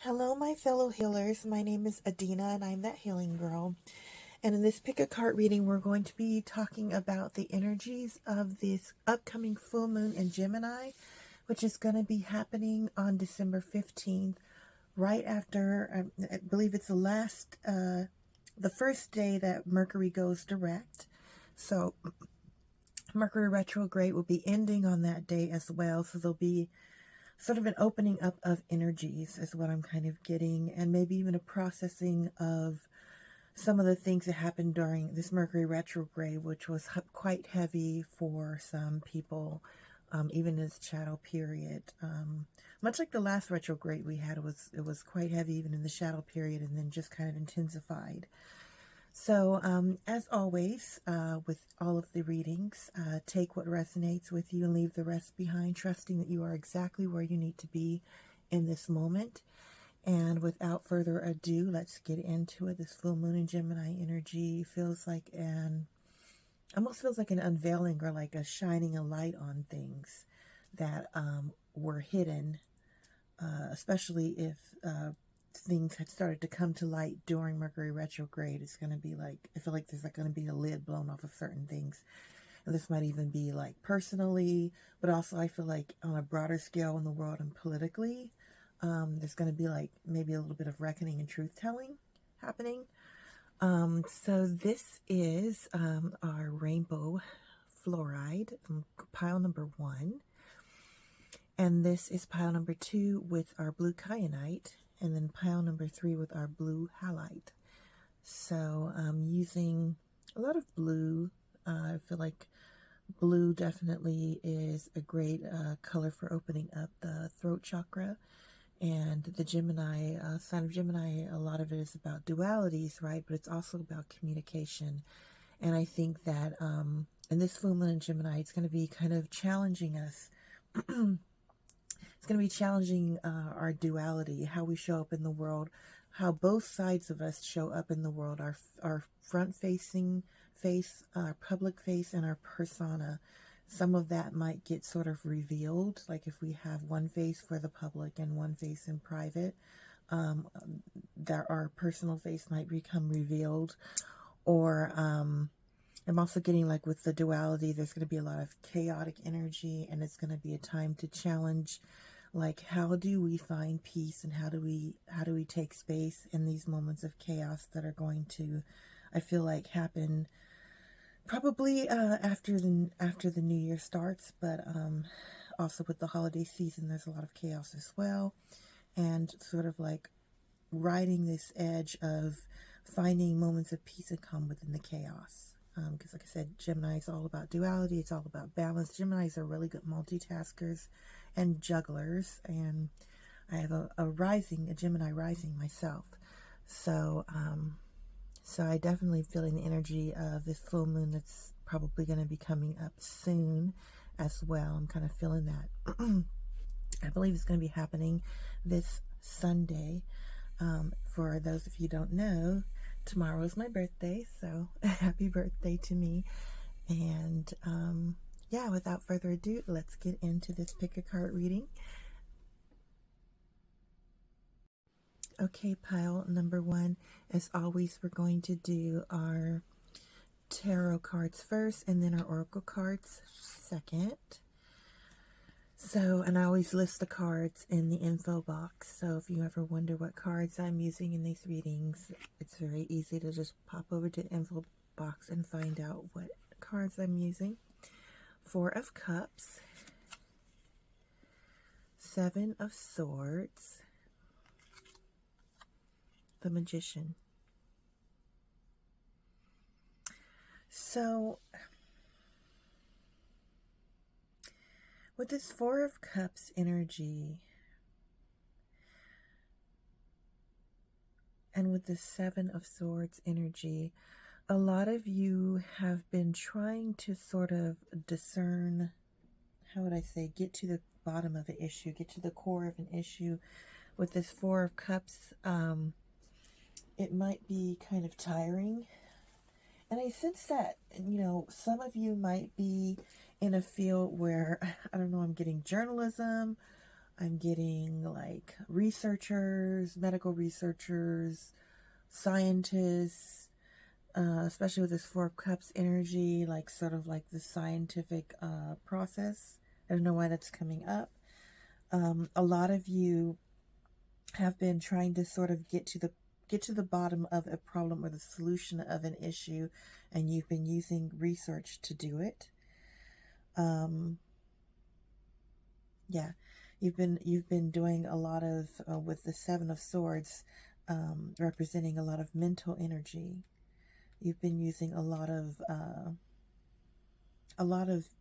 Hello, my fellow healers. My name is Adina, and I'm that healing girl. And in this pick a card reading, we're going to be talking about the energies of this upcoming full moon in Gemini, which is going to be happening on December 15th, right after, I believe it's the first day that Mercury goes direct. So Mercury retrograde will be ending on that day as well. So there'll be sort of an opening up of energies is what I'm kind of getting, and maybe even a processing of some of the things that happened during this Mercury retrograde, which was quite heavy for some people, even in its shadow period. Much like the last retrograde we had, it was quite heavy even in the shadow period, and then just kind of intensified. So, as always, with all of the readings, take what resonates with you and leave the rest behind, trusting that you are exactly where you need to be in this moment. And without further ado, let's get into it. This full moon in Gemini energy almost feels like an unveiling, or like a shining a light on things that were hidden, especially if things had started to come to light during Mercury retrograde. It's going to be like, I feel like there's like going to be a lid blown off of certain things. And this might even be like personally, but also I feel like on a broader scale in the world and politically, there's going to be like maybe a little bit of reckoning and truth telling happening. So this is our rainbow fluoride, pile number 1. And this is pile number 2 with our blue kyanite. And then pile number 3 with our blue howlite. So I'm using a lot of blue. I feel like blue definitely is a great color for opening up the throat chakra. And the Gemini, sign of Gemini, a lot of it is about dualities, right? But it's also about communication. And I think that in this full moon in Gemini, it's going to be kind of challenging us. It's going to be challenging our duality, how we show up in the world, how both sides of us show up in the world, our front-facing face, our public face, and our persona. Some of that might get sort of revealed, like if we have one face for the public and one face in private, that our personal face might become revealed. Or I'm also getting like with the duality, there's going to be a lot of chaotic energy, and it's going to be a time to challenge, like, how do we find peace, and how do we take space in these moments of chaos that are going to, I feel like, happen probably after the new year starts, but also with the holiday season, there's a lot of chaos as well, and sort of like riding this edge of finding moments of peace and calm within the chaos. Because like I said, Gemini is all about duality. It's all about balance. Geminis are really good multitaskers and jugglers. And I have a Gemini rising myself. So, so I definitely feeling the energy of this full moon that's probably going to be coming up soon as well. I'm kind of feeling that. I believe it's going to be happening this Sunday. For those of you who don't know, tomorrow is my birthday, so happy birthday to me. And yeah, without further ado, let's get into this pick a card reading. Okay, pile number 1, as always, we're going to do our tarot cards first, and then our oracle cards second. So, and I always list the cards in the info box. So if you ever wonder what cards I'm using in these readings, it's very easy to just pop over to the info box and find out what cards I'm using. 4 of Cups, 7 of Swords, the Magician. So with this 4 of Cups energy and with the 7 of Swords energy, a lot of you have been trying to sort of discern, how would I say, get to the bottom of an issue, get to the core of an issue. With this 4 of Cups, it might be kind of tiring. And I sense that, you know, some of you might be in a field where, I don't know, I'm getting journalism, I'm getting like researchers, medical researchers, scientists, especially with this Four of Cups energy, like sort of like the scientific process. I don't know why that's coming up. A lot of you have been trying to sort of get to the bottom of a problem or the solution of an issue, and you've been using research to do it. Yeah, you've been doing a lot of with the Seven of Swords, representing a lot of mental energy. You've been using a lot of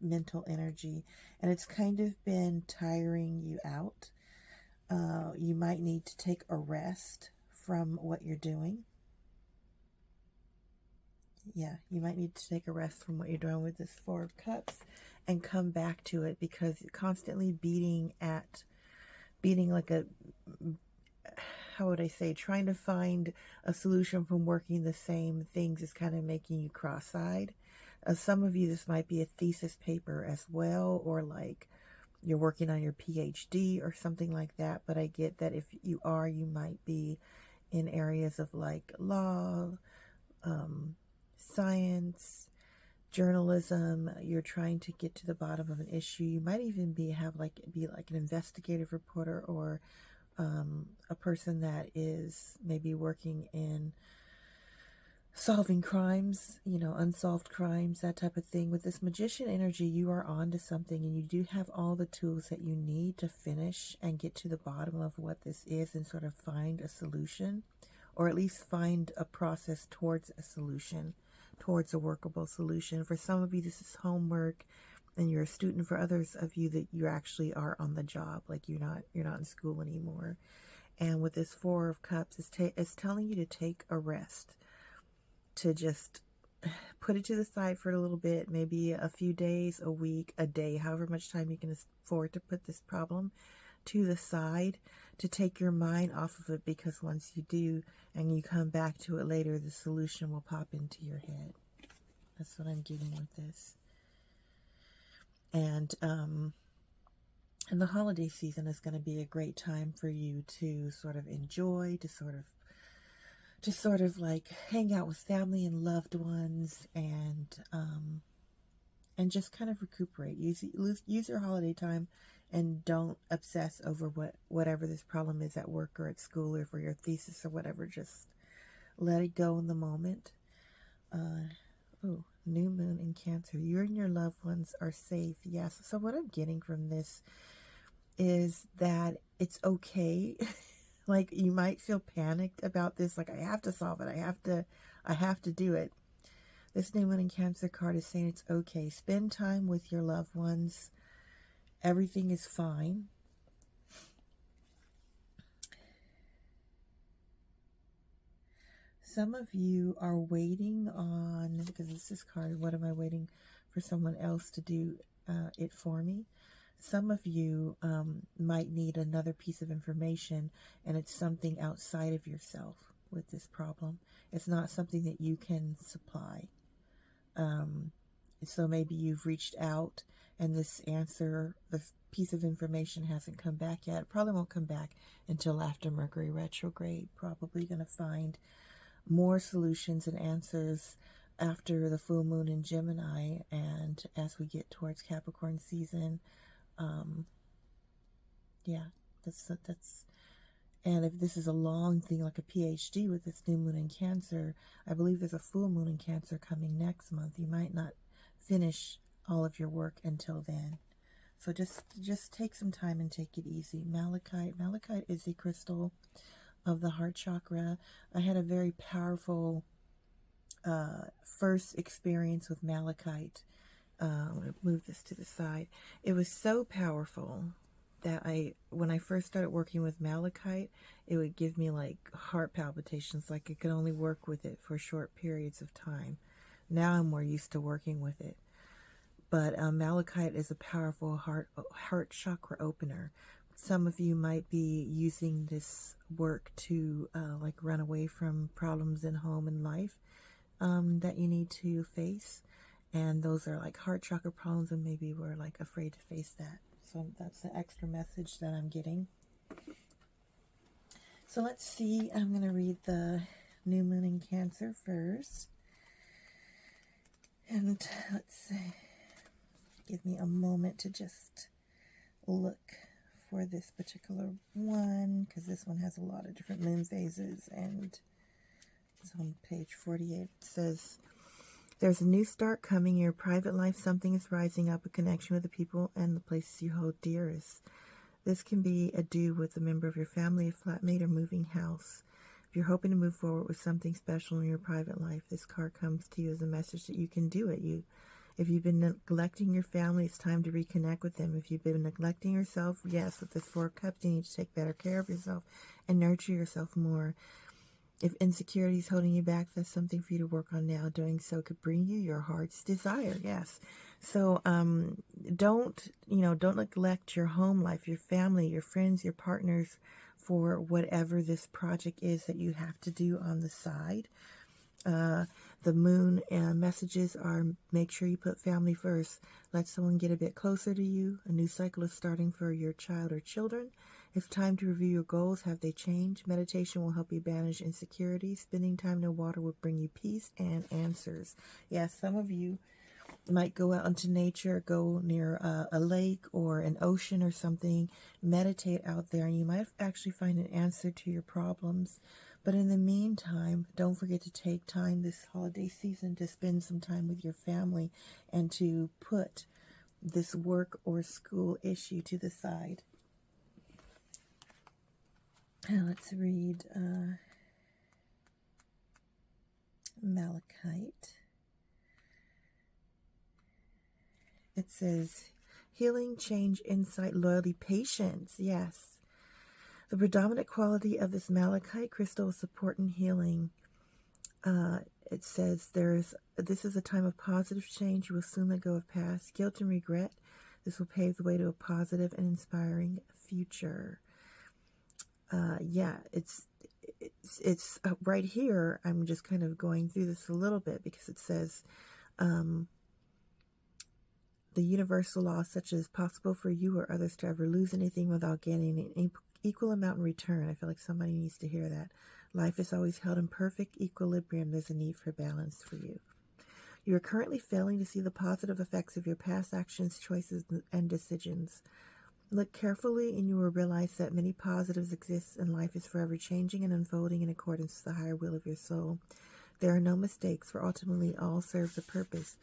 mental energy, and it's kind of been tiring you out. You might need to take a rest from what you're doing. Yeah, you might need to take a rest from what you're doing with this Four of Cups and come back to it, because you're constantly beating like a, how would I say, trying to find a solution from working the same things is kind of making you cross-eyed. Some of you, this might be a thesis paper as well, or like you're working on your PhD or something like that. But I get that if you are, you might be in areas of like law, science, journalism. You're trying to get to the bottom of an issue. You might even be like an investigative reporter, or a person that is maybe working in solving crimes, unsolved crimes, that type of thing. With this Magician energy, you are on to something, and you do have all the tools that you need to finish and get to the bottom of what this is and sort of find a solution, or at least find a process towards a solution, towards a workable solution. For some of you, this is homework and you're a student. For others of you, that you actually are on the job, like you're not in school anymore. And with this Four of Cups, it's telling you to take a rest, to just put it to the side for a little bit, maybe a few days, a week, a day, however much time you can afford to put this problem to the side, to take your mind off of it, because once you do and you come back to it later, the solution will pop into your head. That's what I'm getting with this. And the holiday season is going to be a great time for you to sort of enjoy, to sort of like hang out with family and loved ones, and just kind of recuperate. Use your holiday time, and don't obsess over whatever this problem is at work or at school or for your thesis or whatever. Just let it go in the moment. Oh, new moon in Cancer. You and your loved ones are safe. Yes. So what I'm getting from this is that it's okay. Like, you might feel panicked about this, like, I have to solve it, I have to do it. This new moon in Cancer card is saying it's okay. Spend time with your loved ones. Everything is fine. Some of you are waiting on, because it's this card, what am I waiting for someone else to do it for me? Some of you might need another piece of information, and it's something outside of yourself with this problem. It's not something that you can supply. So maybe you've reached out, and this answer, the piece of information hasn't come back yet. It probably won't come back until after Mercury retrograde. Probably going to find more solutions and answers after the full moon in Gemini, and as we get towards Capricorn season. Yeah, that's and if this is a long thing like a PhD with this new moon in Cancer, I believe there's a full moon in Cancer coming next month. You might not finish all of your work until then. So just take some time and take it easy. Malachite is the crystal of the heart chakra. I had a very powerful first experience with malachite. I'm going to move this to the side. It was so powerful that when I first started working with malachite, it would give me like heart palpitations, like I could only work with it for short periods of time. Now I'm more used to working with it. But malachite is a powerful heart chakra opener. Some of you might be using this work to like run away from problems in home and life that you need to face. And those are like heart chakra problems, and maybe we're like afraid to face that. So that's the extra message that I'm getting. So let's see. I'm going to read the new moon in Cancer first. And let's see. Give me a moment to just look for this particular one, because this one has a lot of different moon phases, and it's on page 48. It says, there's a new start coming in your private life. Something is rising up, a connection with the people and the places you hold dearest. This can be a do with a member of your family, a flatmate, or moving house. If you're hoping to move forward with something special in your private life, this card comes to you as a message that you can do it. If you've been neglecting your family, it's time to reconnect with them. If you've been neglecting yourself, yes, with this Four of Cups, you need to take better care of yourself and nurture yourself more. If insecurity is holding you back, that's something for you to work on now. Doing so could bring you your heart's desire. Yes. So don't neglect your home life, your family, your friends, your partners for whatever this project is that you have to do on the side. The moon messages are, make sure you put family first. Let someone get a bit closer to you. A new cycle is starting for your child or children. It's time to review your goals. Have they changed? Meditation will help you banish insecurity. Spending time near water will bring you peace and answers. Yes, some of you might go out into nature, go near a lake or an ocean or something, meditate out there, and you might actually find an answer to your problems. But in the meantime, don't forget to take time this holiday season to spend some time with your family and to put this work or school issue to the side. Now let's read Malachite. It says, healing, change, insight, loyalty, patience. Yes. The predominant quality of this malachite crystal is support and healing. It says this is a time of positive change. You will soon let go of past guilt and regret. This will pave the way to a positive and inspiring future. It's right here. I'm just kind of going through this a little bit because it says, the universal law, such as possible for you or others to ever lose anything without gaining an equal amount in return. I feel like somebody needs to hear that. Life is always held in perfect equilibrium. There's a need for balance for you. You are currently failing to see the positive effects of your past actions, choices, and decisions. Look carefully and you will realize that many positives exist and life is forever changing and unfolding in accordance with the higher will of your soul. There are no mistakes, for ultimately all serves a purpose.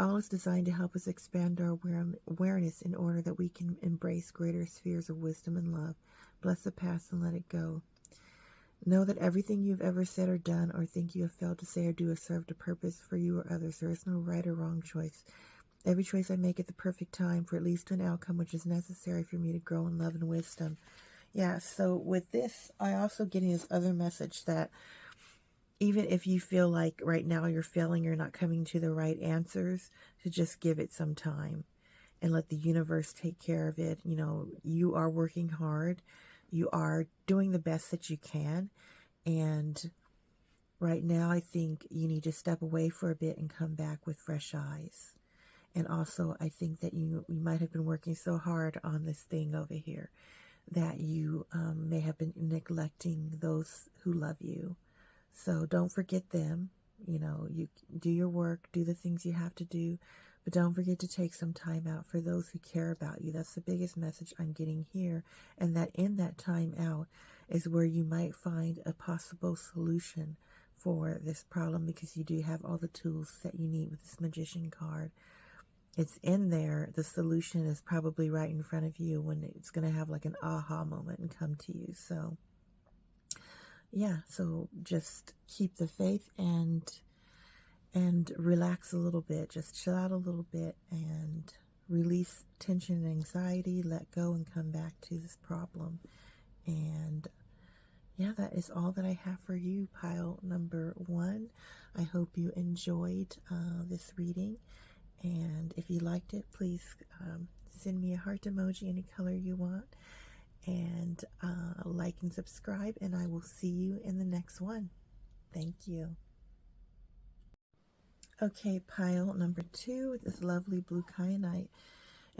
All is designed to help us expand our awareness in order that we can embrace greater spheres of wisdom and love. Bless the past and let it go. Know that everything you've ever said or done or think you have failed to say or do has served a purpose for you or others. There is no right or wrong choice. Every choice I make at the perfect time, for it leads to an outcome which is necessary for me to grow in love and wisdom. Yeah, so with this, I also getting this other message that even if you feel like right now you're failing, you're not coming to the right answers, to just give it some time and let the universe take care of it. You know, you are working hard. You are doing the best that you can. And right now, I think you need to step away for a bit and come back with fresh eyes. And also, I think that you might have been working so hard on this thing over here that you may have been neglecting those who love you. So don't forget them. You know, you do your work, do the things you have to do, but don't forget to take some time out for those who care about you. That's the biggest message I'm getting here. And that in that time out is where you might find a possible solution for this problem, because you do have all the tools that you need with this Magician card. It's in there. The solution is probably right in front of you when it's going to have like an aha moment and come to you. So yeah, so just keep the faith and relax a little bit. Just chill out a little bit and release tension and anxiety. Let go and come back to this problem. And yeah, that is all that I have for you, pile number 1. I hope you enjoyed this reading. And if you liked it, please send me a heart emoji any color you want. And like and subscribe, and I will see you in the next one. Thank you. Okay, pile number 2, this lovely blue kyanite.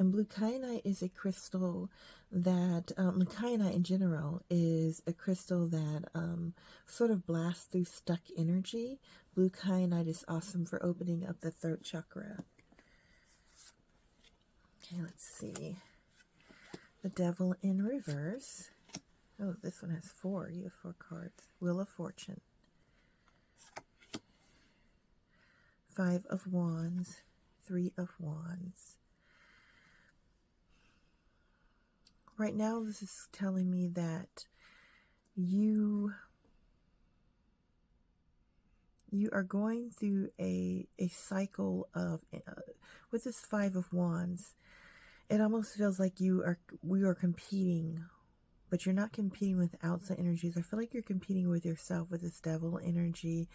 And blue kyanite is a crystal that, kyanite in general is a crystal that sort of blasts through stuck energy. Blue kyanite is awesome for opening up the throat chakra. Okay, let's see. The Devil in reverse. Oh, this one has 4. You have 4 cards. Wheel of Fortune. 5 of Wands. 3 of Wands. Right now, this is telling me that you are going through a cycle of, with this 5 of Wands, it almost feels like we are competing, but you're not competing with outside energies. I feel like you're competing with yourself with this Devil energy.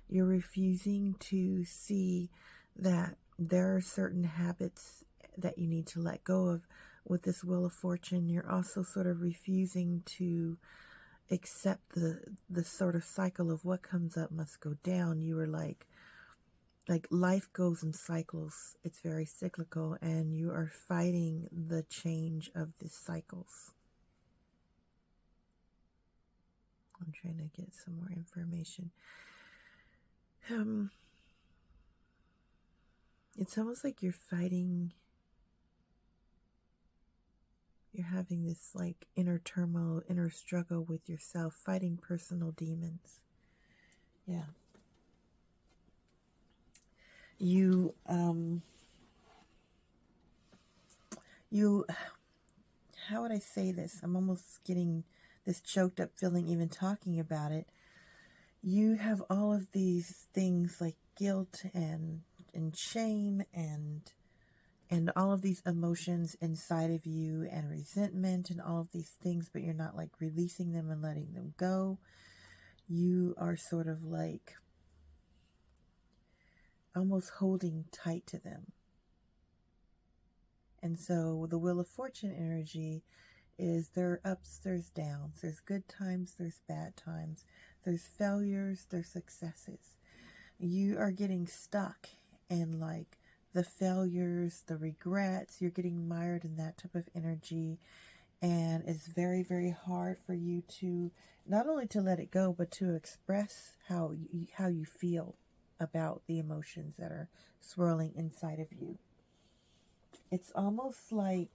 You're refusing to see that there are certain habits that you need to let go of. With this Wheel of Fortune, you're also sort of refusing to accept the sort of cycle of what comes up must go down. You are like life goes in cycles. It's very cyclical, and you are fighting the change of the cycles. I'm trying to get some more information. It's almost like you're fighting. You're having this like inner turmoil, inner struggle with yourself, fighting personal demons. Yeah. You, how would I say this? I'm almost getting this choked up feeling even talking about it. You have all of these things like guilt and shame and all of these emotions inside of you, and resentment and all of these things, but you're not like releasing them and letting them go. You are sort of like almost holding tight to them. And so the Wheel of Fortune energy is there are ups, there's downs, there's good times, there's bad times, there's failures, there's successes. You are getting stuck in like the failures, the regrets. You're getting mired in that type of energy, and it's very, very hard for you to not only to let it go, but to express how you feel about the emotions that are swirling inside of you. It's almost like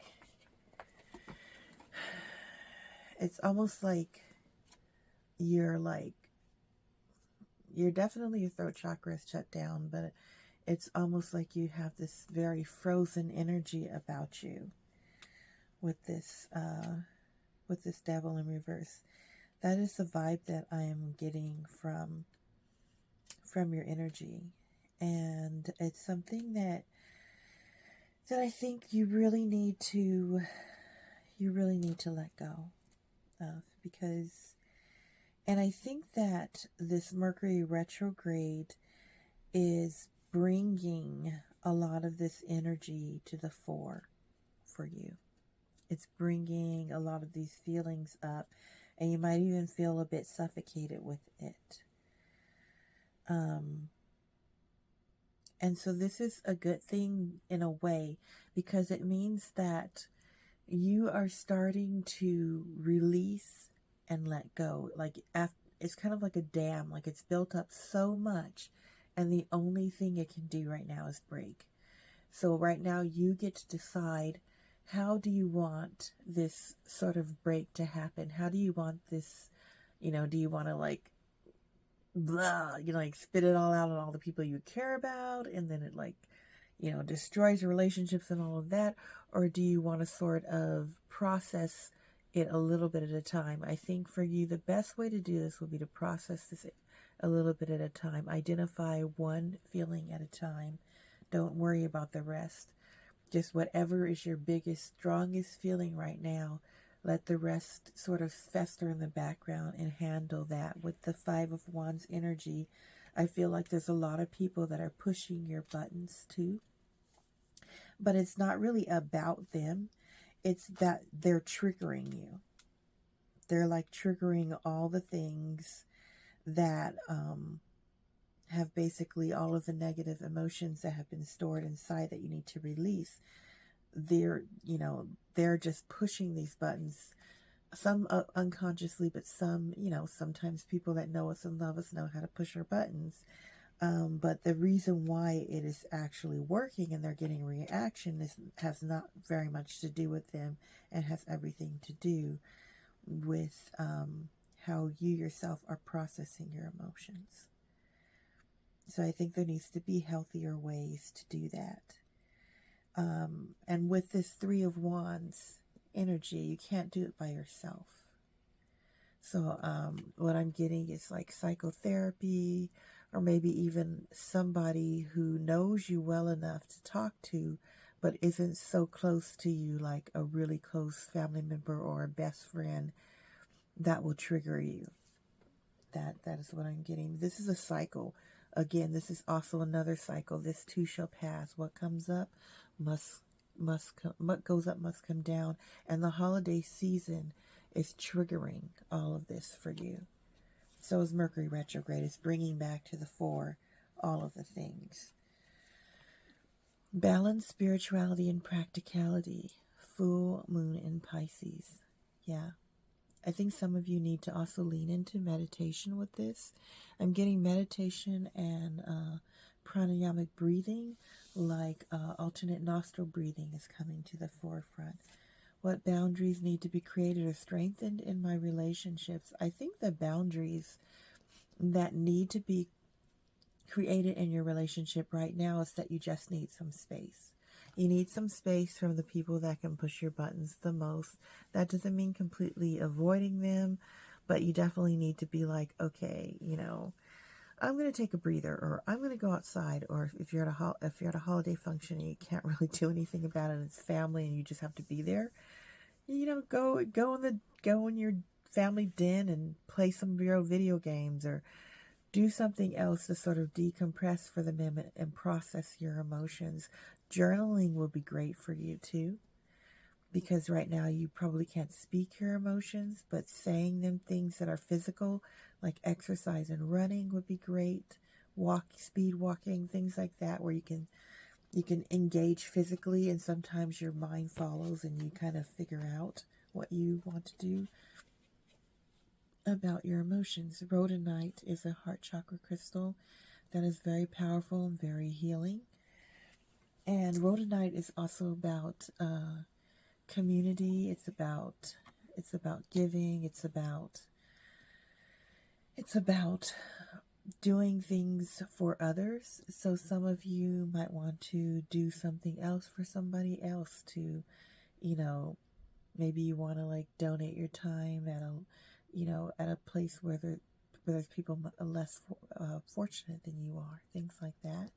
you're definitely, your throat chakra is shut down, but it's almost like you have this very frozen energy about you with this Devil in reverse. That is the vibe that I am getting from your energy, and it's something that I think you really need to let go of, because, and I think that this Mercury retrograde is bringing a lot of this energy to the fore for you. It's bringing a lot of these feelings up, and you might even feel a bit suffocated with it. And so this is a good thing in a way, because it means that you are starting to release and let go. Like, it's kind of like a dam, like it's built up so much, and the only thing it can do right now is break. So right now you get to decide, how do you want this sort of break to happen? How do you want this, do you want to like, blah, like spit it all out on all the people you care about, and then it like, destroys relationships and all of that? Or do you want to sort of process it a little bit at a time? I think for you, the best way to do this would be to process this a little bit at a time. Identify one feeling at a time. Don't worry about the rest. Just whatever is your biggest, strongest feeling right now, let the rest sort of fester in the background and handle that. With the 5 of Wands energy, I feel like there's a lot of people that are pushing your buttons too. But it's not really about them. It's that they're triggering you. They're like triggering all the things that have basically all of the negative emotions that have been stored inside that you need to release. they're, they're just pushing these buttons, some unconsciously, but some, sometimes people that know us and love us know how to push our buttons. But the reason why it is actually working and they're getting reaction has not very much to do with them, and has everything to do with how you yourself are processing your emotions. So I think there needs to be healthier ways to do that. And with this Three of Wands energy, you can't do it by yourself. So what I'm getting is like psychotherapy, or maybe even somebody who knows you well enough to talk to, but isn't so close to you, like a really close family member or a best friend, that will trigger you. That is what I'm getting. This is a cycle. Again, this is also another cycle. This too shall pass. What comes up must come. What goes up must come down. And the holiday season is triggering all of this for you. So is Mercury retrograde. It's bringing back to the fore all of the things. Balance, spirituality, and practicality. Full moon in Pisces. Yeah. I think some of you need to also lean into meditation with this. I'm getting meditation and pranayamic breathing, like alternate nostril breathing is coming to the forefront. What boundaries need to be created or strengthened in my relationships? I think the boundaries that need to be created in your relationship right now is that you just need some space. You need some space from the people that can push your buttons the most. That doesn't mean completely avoiding them, but you definitely need to be like, okay, I'm going to take a breather, or I'm going to go outside, or if you're at a holiday function and you can't really do anything about it, it's family and you just have to be there, go in your family den and play some of your video games, or do something else to sort of decompress for the moment and process your emotions. Journaling will be great for you too, because right now you probably can't speak your emotions, but saying them, things that are physical, like exercise and running, would be great. Speed walking, things like that, where you can engage physically, and sometimes your mind follows and you kind of figure out what you want to do about your emotions. Rhodonite is a heart chakra crystal that is very powerful and very healing. And rhodonite is also about community. It's about giving. It's about doing things for others. So some of you might want to do something else for somebody else to, maybe you want to like donate your time at a place where there's people less fortunate than you are, things like that.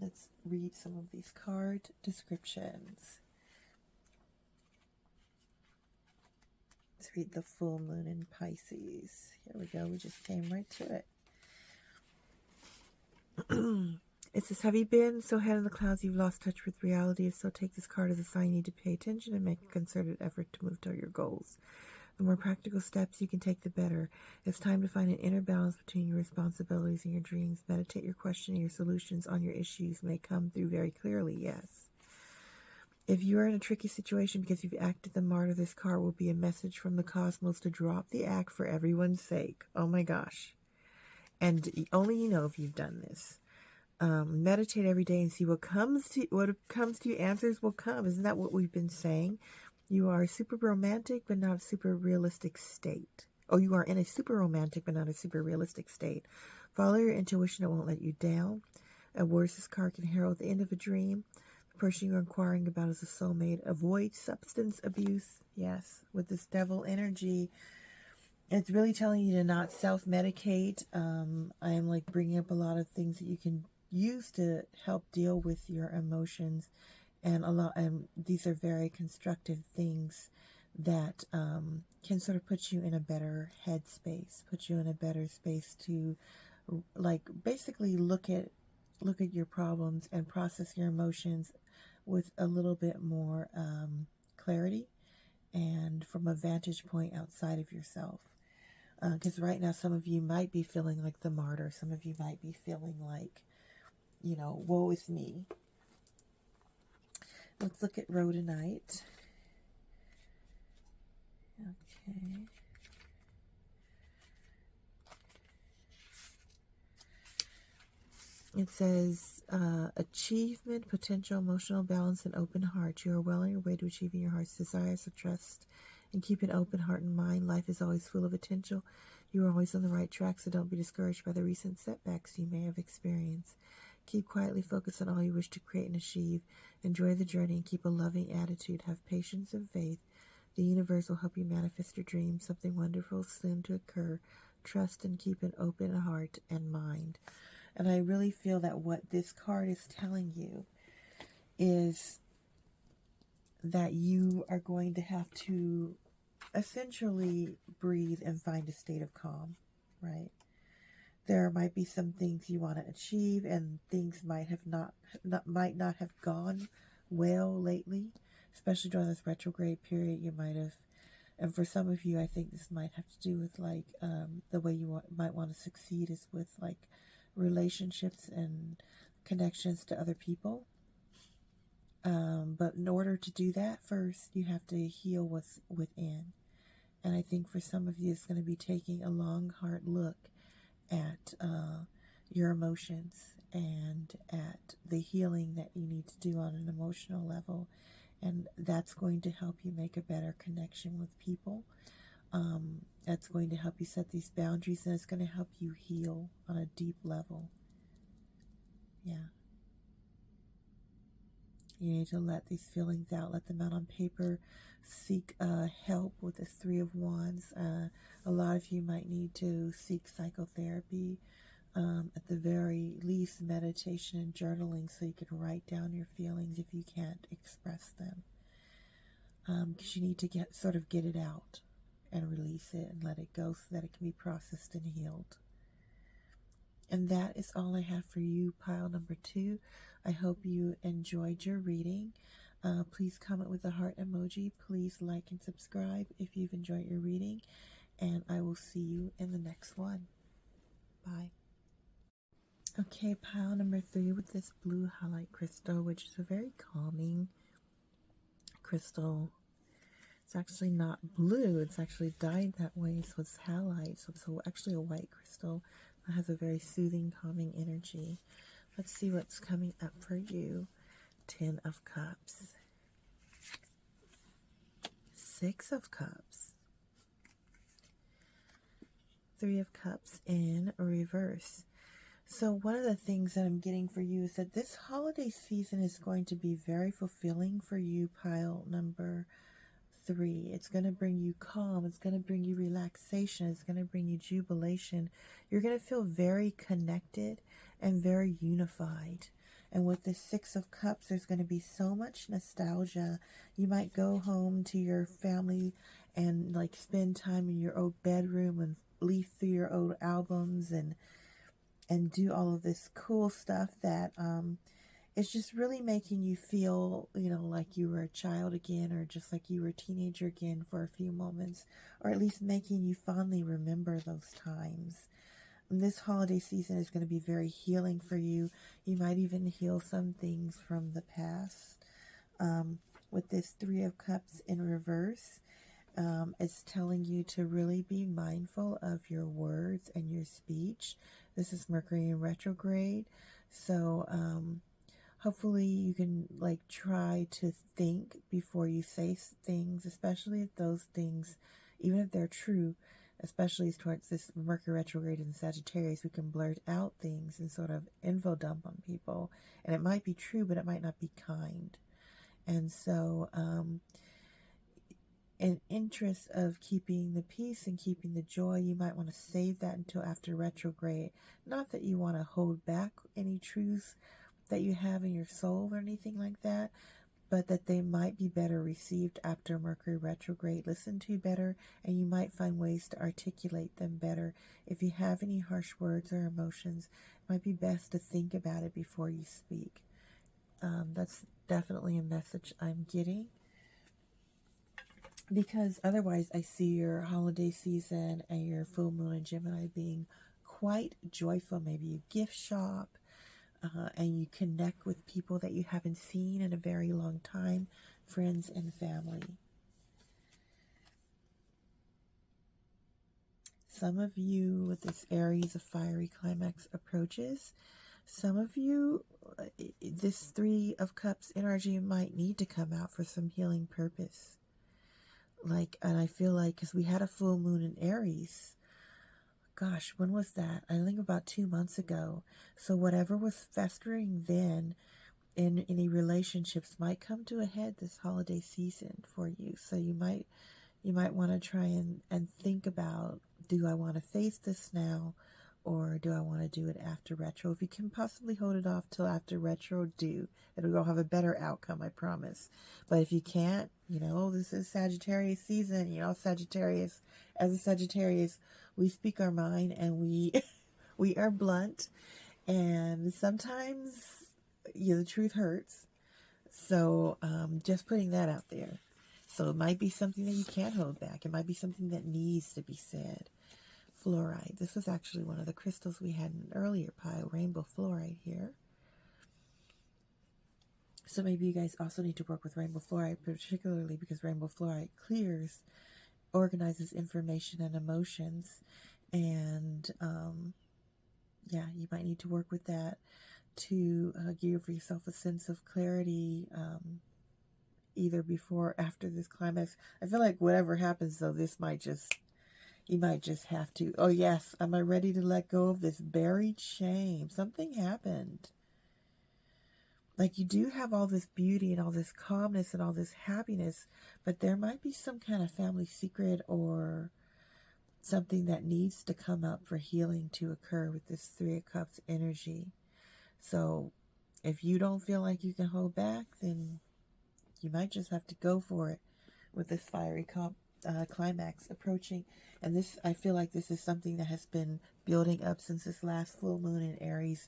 Let's read some of these card descriptions. Let's read the full moon in Pisces. Here we go. We just came right to it. It says, have you been so head in the clouds you've lost touch with reality? If so, take this card as a sign you need to pay attention and make a concerted effort to move toward your goals. The more practical steps you can take, the better. It's time to find an inner balance between your responsibilities and your dreams. Meditate your question and your solutions on your issues may come through very clearly, yes. If you are in a tricky situation because you've acted the martyr, this card will be a message from the cosmos to drop the act for everyone's sake. Oh my gosh. And only you know if you've done this. Meditate every day and see what comes to you. Answers will come. Isn't that what we've been saying? You are super romantic, but not a super realistic state. Oh, you are in a super romantic, but not a super realistic state. Follow your intuition. It won't let you down. And words, this card can herald the end of a dream. The person you're inquiring about is a soulmate. Avoid substance abuse. Yes, with this devil energy, it's really telling you to not self-medicate. I am like bringing up a lot of things that you can use to help deal with your emotions. And these are very constructive things that can sort of put you in a better headspace, put you in a better space to, like, basically look at your problems and process your emotions with a little bit more clarity and from a vantage point outside of yourself. Because right now, some of you might be feeling like the martyr. Some of you might be feeling like, woe is me. Let's look at rhodonite. Okay. It says, achievement, potential, emotional balance, and open heart. You are well on your way to achieving your heart's desires, so trust and keep an open heart and mind. Life is always full of potential. You are always on the right track, so don't be discouraged by the recent setbacks you may have experienced. Keep quietly focused on all you wish to create and achieve. Enjoy the journey and keep a loving attitude. Have patience and faith. The universe will help you manifest your dreams. Something wonderful is soon to occur. Trust and keep an open heart and mind. And I really feel that what this card is telling you is that you are going to have to essentially breathe and find a state of calm, right? There might be some things you want to achieve, and things might not have gone well lately, especially during this retrograde period. You might have, and for some of you, I think this might have to do with like the way you might want to succeed is with like relationships and connections to other people. But in order to do that, first you have to heal what's within. And I think for some of you, it's going to be taking a long, hard look at your emotions and at the healing that you need to do on an emotional level. And that's going to help you make a better connection with people. That's going to help you set these boundaries, and it's going to help you heal on a deep level. Yeah. You need to let these feelings out, let them out on paper. Seek help with this Three of Wands. A lot of you might need to seek psychotherapy, at the very least meditation and journaling, so you can write down your feelings if you can't express them. Because you need to get it out and release it and let it go so that it can be processed and healed. And that is all I have for you, pile number 2. I hope you enjoyed your reading. Please comment with the heart emoji. Please like and subscribe if you've enjoyed your reading. And I will see you in the next one. Bye. Okay, pile number 3 with this blue Howlite crystal, which is a very calming crystal. It's actually not blue. It's actually dyed that way, so it's Howlite. So it's actually a white crystal that has a very soothing, calming energy. Let's see what's coming up for you. 10 of Cups. 6 of Cups. 3 of Cups in reverse. So one of the things that I'm getting for you is that this holiday season is going to be very fulfilling for you, pile number 3. It's going to bring you calm. It's going to bring you relaxation. It's going to bring you jubilation. You're going to feel very connected and very unified. And with the 6 of Cups, there's going to be so much nostalgia. You might go home to your family and like spend time in your old bedroom and leaf through your old albums and do all of this cool stuff that it's just really making you feel, like you were a child again, or just like you were a teenager again for a few moments, or at least making you fondly remember those times. And this holiday season is going to be very healing for you. You might even heal some things from the past. With this 3 of Cups in reverse, it's telling you to really be mindful of your words and your speech. This is Mercury in retrograde, so hopefully you can try to think before you say things, especially if those things, even if they're true, especially towards this Mercury retrograde in Sagittarius, we can blurt out things and sort of info dump on people, and it might be true, but it might not be kind. And so in interest of keeping the peace and keeping the joy, you might want to save that until after retrograde. Not that you want to hold back any truths that you have in your soul or anything like that, but that they might be better received after Mercury retrograde, listened to better, and you might find ways to articulate them better. If you have any harsh words or emotions, it might be best to think about it before you speak. That's definitely a message I'm getting. Because otherwise I see your holiday season and your full moon in Gemini being quite joyful. Maybe you gift shop. and you connect with people that you haven't seen in a very long time, friends and family. Some of you with this Aries of fiery climax approaches, some of you, this Three of Cups energy might need to come out for some healing purpose. And I feel like, because we had a full moon in Aries, gosh, when was that? I think about 2 months ago. So whatever was festering then in any relationships might come to a head this holiday season for you. So you might want to try and think about, do I want to face this now, or do I want to do it after retro? If you can possibly hold it off till after retro, do. It'll have a better outcome, I promise. But if you can't, this is Sagittarius season. Sagittarius, as a Sagittarius, we speak our mind, and we are blunt, and sometimes the truth hurts. So just putting that out there. So it might be something that you can't hold back. It might be something that needs to be said. Fluorite. This was actually one of the crystals we had in an earlier pile. Rainbow fluorite here. So maybe you guys also need to work with rainbow fluorite, particularly because rainbow fluorite clears, organizes information and emotions. And you might need to work with that to give yourself a sense of clarity, either before or after this climax. I feel like whatever happens, though, you might just have to, oh yes, am I ready to let go of this buried shame? Something happened. Like, you do have all this beauty and all this calmness and all this happiness, but there might be some kind of family secret or something that needs to come up for healing to occur with this Three of Cups energy. So if you don't feel like you can hold back, then you might just have to go for it with this fiery climax approaching. And this, I feel like this is something that has been building up since this last full moon in Aries,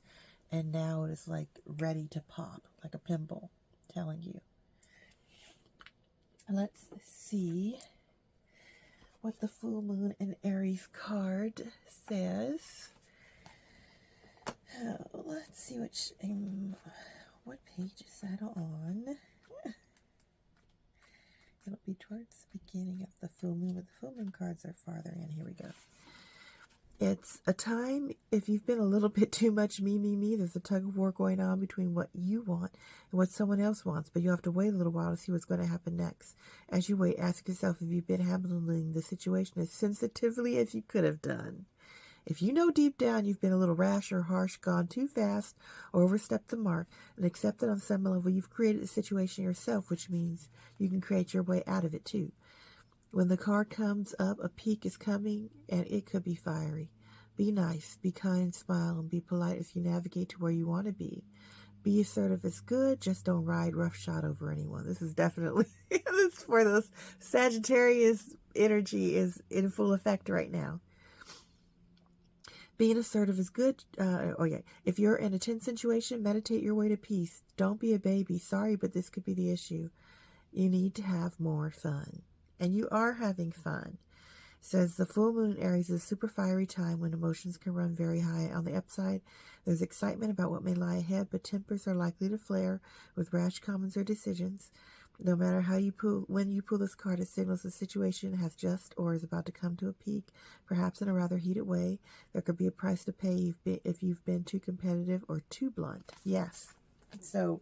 and now it is like ready to pop, like a pimple, I'm telling you. Let's see what the full moon in Aries card says. Let's see what page is that on? It'll be towards the beginning of the full moon, but the full moon cards are farther in. Here we go. It's a time, if you've been a little bit too much me, there's a tug of war going on between what you want and what someone else wants, but you have to wait a little while to see what's going to happen next. As you wait, ask yourself if you've been handling the situation as sensitively as you could have done. If you know deep down you've been a little rash or harsh, gone too fast, or overstepped the mark, and accept that on some level you've created the situation yourself, which means you can create your way out of it too. When the card comes up, a peak is coming, and it could be fiery. Be nice, be kind, smile, and be polite as you navigate to where you want to be. Be assertive is good, just don't ride roughshod over anyone. This is definitely, this is for those Sagittarius energy is in full effect right now. Being assertive is good. If you're in a tense situation, meditate your way to peace. Don't be a baby. Sorry, but this could be the issue. You need to have more fun. And you are having fun. It says the full moon in Aries is a super fiery time when emotions can run very high. On the upside, there's excitement about what may lie ahead, but tempers are likely to flare with rash comments or decisions. No matter when you pull this card, it signals the situation has just or is about to come to a peak, perhaps in a rather heated way. There could be a price to pay if you've been too competitive or too blunt. Yes. So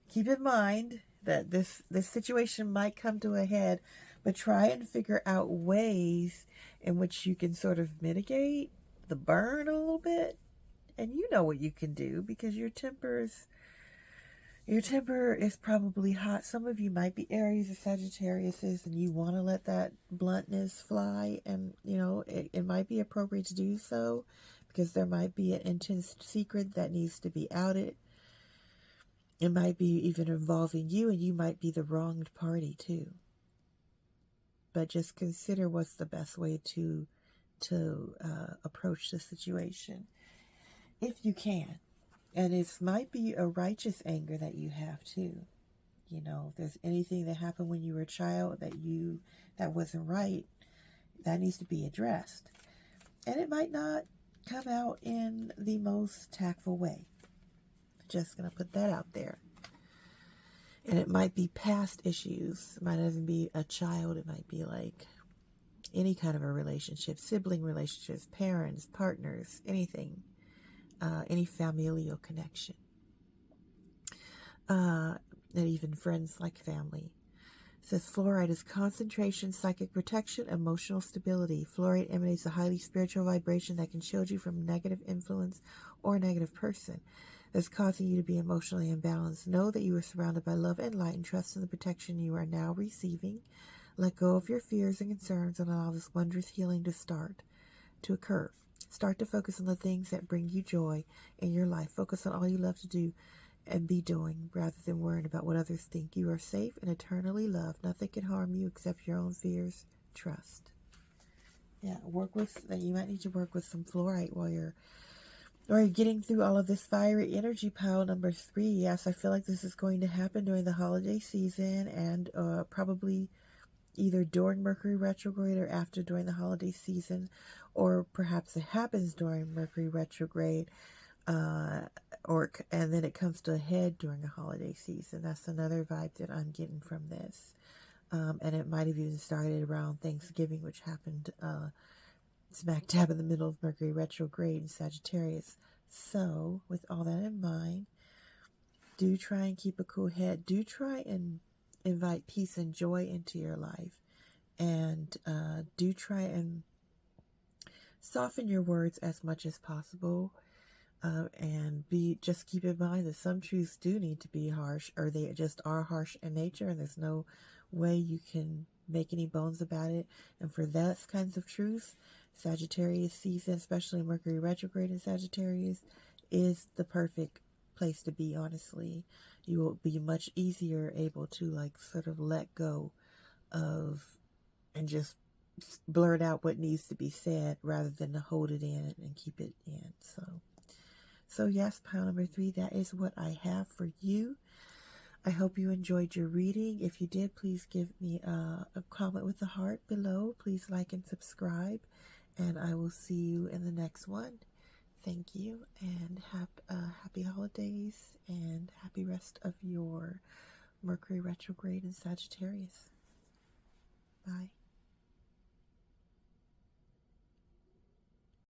keep in mind that this situation might come to a head, but try and figure out ways in which you can sort of mitigate the burn a little bit. And you know what you can do, because your temper is probably hot. Some of you might be Aries or Sagittariuses, and you want to let that bluntness fly, and it might be appropriate to do so, because there might be an intense secret that needs to be outed. It might be even involving you, and you might be the wronged party too. But just consider what's the best way to approach the situation, if you can. And it might be a righteous anger that you have too. If there's anything that happened when you were a child that wasn't right, that needs to be addressed. And it might not come out in the most tactful way. Just going to put that out there. And it might be past issues. It might even be a child. It might be like any kind of a relationship, sibling relationships, parents, partners, anything, any familial connection, and even friends like family. It says fluorite is concentration, psychic protection, emotional stability. Fluorite emanates a highly spiritual vibration that can shield you from negative influence or a negative person that's causing you to be emotionally imbalanced. Know that you are surrounded by love and light, and trust in the protection you are now receiving. Let go of your fears and concerns and allow this wondrous healing to occur. Start to focus on the things that bring you joy in your life. Focus on all you love to do and be doing, rather than worrying about what others think. You are safe and eternally loved. Nothing can harm you except your own fears. Trust. Yeah, you might need to work with some fluorite while you're getting through all of this fiery energy. Pile number 3. Yes, I feel like this is going to happen during the holiday season, and probably either during Mercury retrograde or after during the holiday season, or perhaps it happens during Mercury retrograde, and then it comes to a head during a holiday season. That's another vibe that I'm getting from this. And it might have even started around Thanksgiving, which happened smack dab in the middle of Mercury retrograde in Sagittarius. So, with all that in mind, do try and keep a cool head. Do try and invite peace and joy into your life. And do try and soften your words as much as possible. And just keep in mind that some truths do need to be harsh, or they just are harsh in nature, and there's no way you can make any bones about it. And for those kinds of truths, Sagittarius season, especially Mercury retrograde in Sagittarius, is the perfect place to be, honestly. You will be much easier able to sort of let go of and just blurt out what needs to be said rather than to hold it in and keep it in. So yes, pile number 3, that is what I have for you. I hope you enjoyed your reading. If you did, please give me a comment with the heart below. Please like and subscribe, and I will see you in the next one. Thank you, and happy holidays, and happy rest of your Mercury retrograde in Sagittarius. Bye.